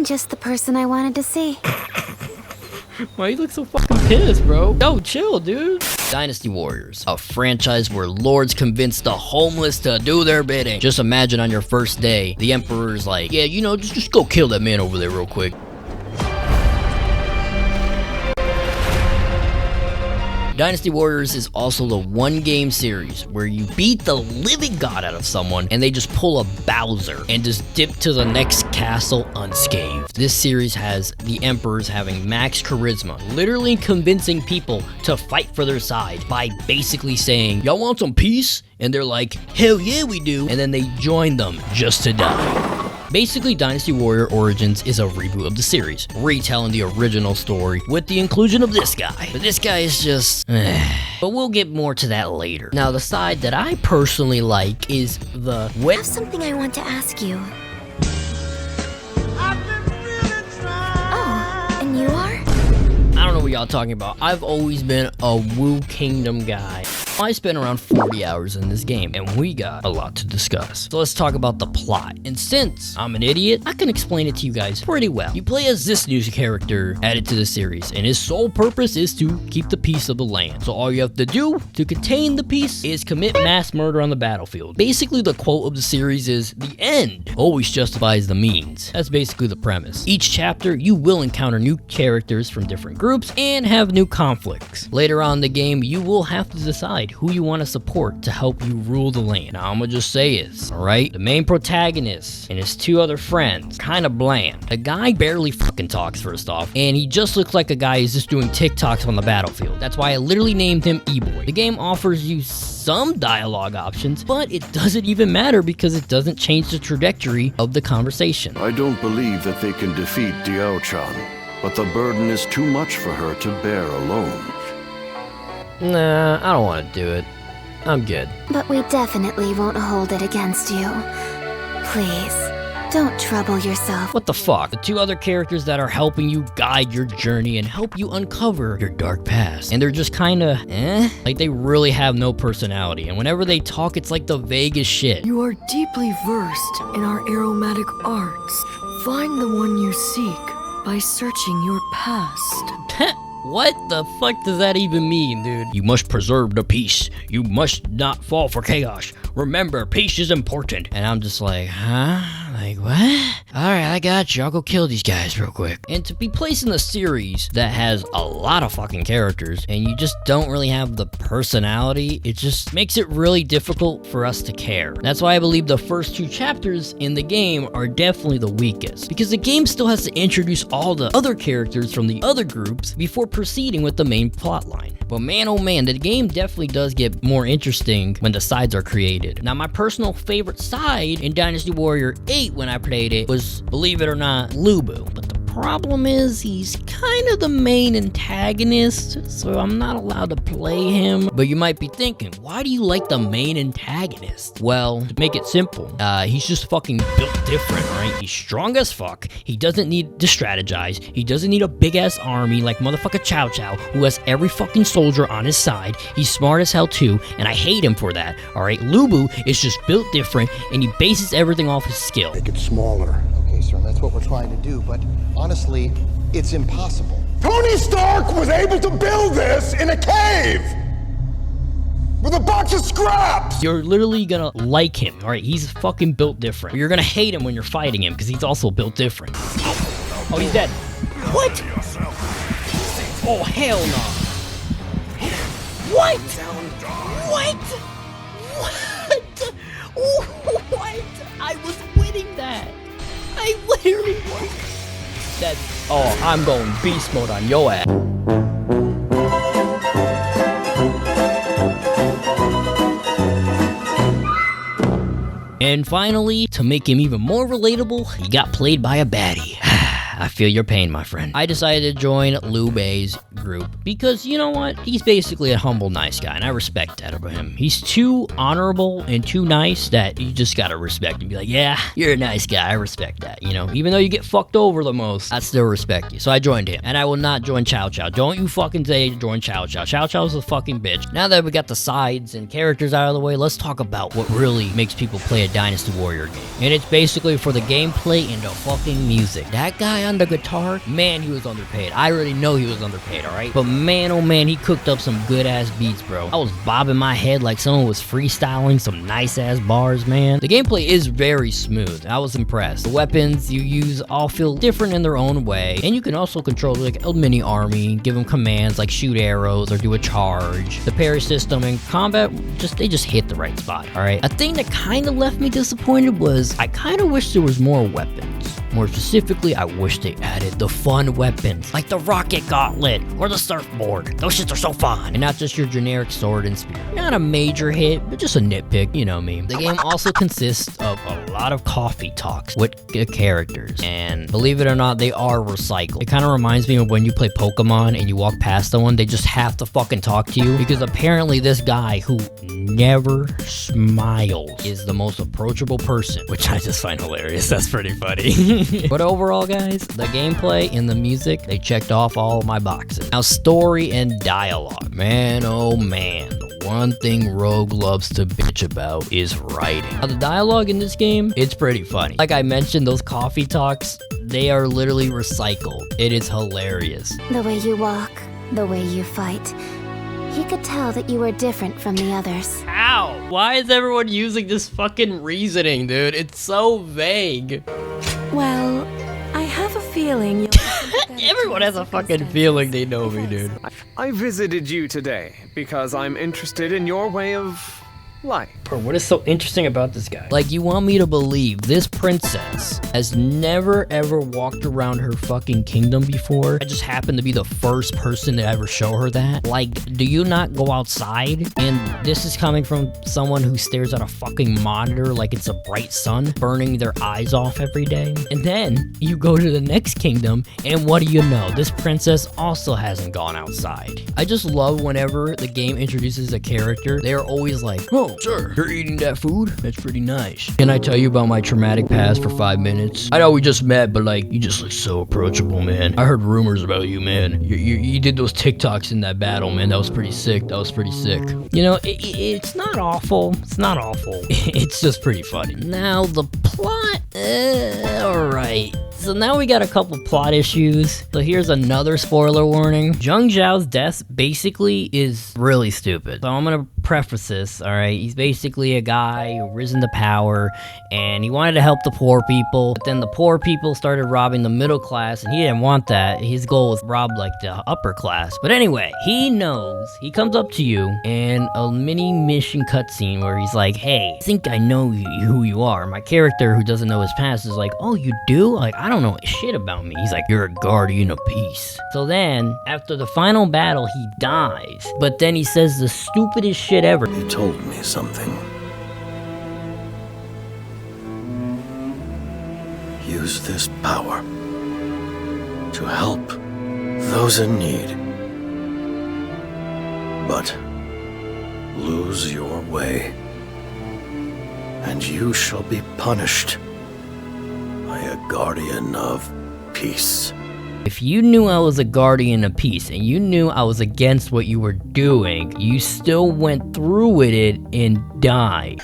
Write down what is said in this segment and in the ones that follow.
Just the person I wanted to see. Why you look so fucking pissed, bro? Yo, chill, dude. Dynasty Warriors, a franchise where lords convince the homeless to do their bidding. Just imagine on your first day, the emperor's like, yeah, you know, just go kill that man over there real quick. Dynasty Warriors is also the one game series where you beat the living god out of someone and they just pull a Bowser and just dip to the next castle unscathed. This series has the emperors having max charisma, literally convincing people to fight for their side by basically saying, y'all want some peace? And they're like, hell yeah we do, and then they join them just to die. Basically, Dynasty Warrior Origins is a reboot of the series, retelling the original story with the inclusion of this guy. But this guy is just... But we'll get more to that later. Now, the side that I personally like is the... I have something I want to ask you. Oh, and you are? I don't know what y'all talking about. I've always been a Wu Kingdom guy. I spent around 40 hours in this game, and we got a lot to discuss. So let's talk about the plot. And since I'm an idiot, I can explain it to you guys pretty well. You play as this new character added to the series, and his sole purpose is to keep the peace of the land. So all you have to do to contain the peace is commit mass murder on the battlefield. Basically, the quote of the series is, the end always justifies the means. That's basically the premise. Each chapter, you will encounter new characters from different groups and have new conflicts. Later on in the game, you will have to decide who you want to support to help you rule the land. Now, I'm gonna just say this, alright? The main protagonist and his two other friends, kinda bland. The guy barely fucking talks, first off, and he just looks like a guy who's just doing TikToks on the battlefield. That's why I literally named him E-Boy. The game offers you some dialogue options, but it doesn't even matter because it doesn't change the trajectory of the conversation. I don't believe that they can defeat Diao-chan, but the burden is too much for her to bear alone. Nah, I don't want to do it. I'm good. But we definitely won't hold it against you. Please, don't trouble yourself. What the fuck? The two other characters that are helping you guide your journey and help you uncover your dark past. And they're just kinda, Like they really have no personality. And whenever they talk, it's like the vaguest shit. You are deeply versed in our aromatic arts. Find the one you seek by searching your past. What the fuck does that even mean, dude? You must preserve the peace. You must not fall for chaos. Remember, peace is important. And I'm just like, huh? Like, what? Alright, I got you. I'll go kill these guys real quick. And to be placed in a series that has a lot of fucking characters, and you just don't really have the personality, it just makes it really difficult for us to care. That's why I believe the first two chapters in the game are definitely the weakest. Because the game still has to introduce all the other characters from the other groups before proceeding with the main plotline. But man, oh man, the game definitely does get more interesting when the sides are created. Now, my personal favorite side in Dynasty Warrior 8 when I played it was, believe it or not, Lubu. But the problem is he's kind of the main antagonist, so I'm not allowed to play him. But you might be thinking, why do you like the main antagonist? Well, to make it simple, he's just fucking built different, right? He's strong as fuck. He doesn't need to strategize. He doesn't need a big ass army like motherfucker Chow Chow, who has every fucking soldier on his side. He's smart as hell too, and I hate him for that, alright? Lubu is just built different, and he bases everything off his skill. Make it smaller. Okay, sir, that's what we're trying to do, but honestly, it's impossible. Tony Stark was able to build this in a cave! With a box of scraps! You're literally gonna like him, alright? He's fucking built different. You're gonna hate him when you're fighting him, because he's also built different. Oh, he's dead. What? Oh, hell no. What? What? What? What? I was winning that. I literally won that. Oh, I'm going beast mode on your ass. And finally, to make him even more relatable, he got played by a baddie. I feel your pain, my friend. I decided to join Liu Bei's group because, you know what? He's basically a humble, nice guy, and I respect that about him. He's too honorable and too nice that you just gotta respect and be like, yeah, you're a nice guy. I respect that, you know? Even though you get fucked over the most, I still respect you. So I joined him, and I will not join Chow Chow. Don't you fucking say join Chow Chow. Chow Chow's a fucking bitch. Now that we got the sides and characters out of the way, let's talk about what really makes people play a Dynasty Warrior game. And it's basically for the gameplay and the fucking music. That guy on the guitar, man, he was underpaid. I already know he was underpaid, alright? But man, oh man, he cooked up some good ass beats, bro. I was bobbing my head like someone was freestyling some nice ass bars, man. The gameplay is very smooth. I was impressed. The weapons you use all feel different in their own way. And you can also control like a mini army, give them commands like shoot arrows or do a charge. The parry system and combat, they just hit the right spot, alright? A thing that kind of left me disappointed was I kind of wish there was more weapons. More specifically, I wish they added the fun weapons, like the rocket gauntlet or the surfboard. Those shits are so fun. And not just your generic sword and spear. Not a major hit, but just a nitpick, you know me. The game also consists of a lot of coffee talks with characters. And believe it or not, they are recycled. It kind of reminds me of when you play Pokemon and you walk past someone, they just have to fucking talk to you. Because apparently this guy who never smiles is the most approachable person, which I just find hilarious. That's pretty funny. But overall, guys, the gameplay and the music, they checked off all of my boxes. Now, story and dialogue. Man, oh man. The one thing Rogue loves to bitch about is writing. Now, the dialogue in this game, it's pretty funny. Like I mentioned, those coffee talks, they are literally recycled. It is hilarious. The way you walk, the way you fight. He could tell that you were different from the others. How? Why is everyone using this fucking reasoning, dude? It's so vague. Well, I have a feeling you're Everyone has a fucking feeling they know me, dude. I visited you today because I'm interested in your way of life. Bro, what is so interesting about this guy? Like, you want me to believe this princess has never ever walked around her fucking kingdom before? I just happened to be the first person to ever show her that? Like, do you not go outside? And this is coming from someone who stares at a fucking monitor like it's a bright sun, burning their eyes off every day. And then you go to the next kingdom, and what do you know? This princess also hasn't gone outside. I just love whenever the game introduces a character, they're always like, oh, sir, you're eating that food? That's pretty nice. Can I tell you about my traumatic past for 5 minutes? I know we just met, but like, you just look so approachable, man. I heard rumors about you, man. You did those TikToks in that battle, man. That was pretty sick. That was pretty sick. You know, it's not awful. It's not awful. It's just pretty funny. Now, the plot, alright. So now we got a couple plot issues. So here's another spoiler warning. Zheng Zhao's death basically is really stupid. So I'm gonna preface this, alright? He's basically a guy who risen to power and he wanted to help the poor people, but then the poor people started robbing the middle class and he didn't want that. His goal was to rob like the upper class. But anyway, he knows, he comes up to you and a mini mission cutscene where he's like, hey, I think I know who you are. My character who doesn't know his past is like, oh, you do? Like, I don't know shit about me. He's like, you're a guardian of peace. So then, after the final battle, he dies. But then he says the stupidest shit ever. You told me something. Use this power to help those in need. But lose your way, and you shall be punished by a guardian of peace. If you knew I was a guardian of peace and you knew I was against what you were doing, you still went through with it and died.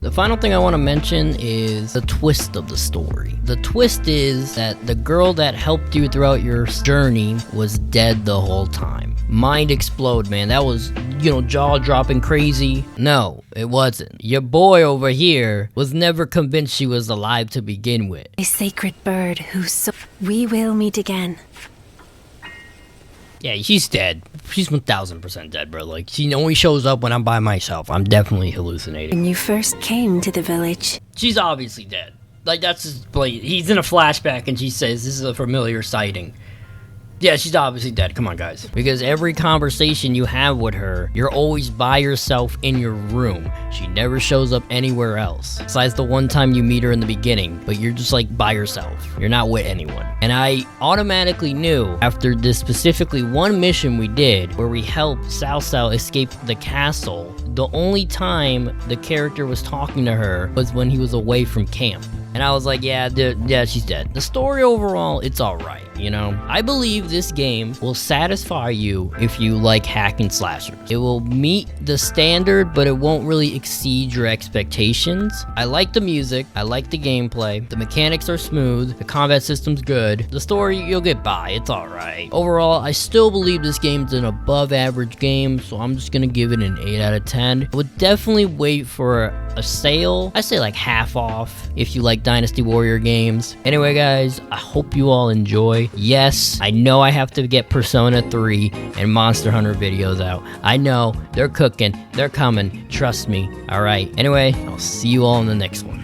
The final thing I want to mention is the twist of the story. The twist is that the girl that helped you throughout your journey was dead the whole time. Mind explode, man. That was, jaw-dropping crazy. No, it wasn't. Your boy over here was never convinced she was alive to begin with. a sacred bird we will meet again. Yeah, she's dead. She's 1000% dead, bro. Like, she only shows up when I'm by myself. I'm definitely hallucinating. When you first came to the village, She's obviously dead. Like, that's just blatant. He's in a flashback and she says, this is a familiar sighting. Yeah, she's obviously dead. Come on, guys. Because every conversation you have with her, you're always by yourself in your room. She never shows up anywhere else. Besides the one time you meet her in the beginning, but you're just like by yourself. You're not with anyone. And I automatically knew after this specifically one mission we did where we helped Cao Cao escape the castle, the only time the character was talking to her was when he was away from camp. And I was like, yeah, dude, yeah, she's dead. The story overall, it's alright, you know? I believe this game will satisfy you if you like hack and slashers. It will meet the standard, but it won't really exceed your expectations. I like the music, I like the gameplay, the mechanics are smooth, the combat system's good, the story, you'll get by, it's alright. Overall, I still believe this game's an above average game, so I'm just gonna give it an 8 out of 10. I would definitely wait for a sale. I say like half off if you like Dynasty Warrior games. Anyway, guys, I hope you all enjoy. Yes, I know I have to get Persona 3 and Monster Hunter videos out. I know, they're cooking, they're coming, trust me. Alright, anyway, I'll see you all in the next one.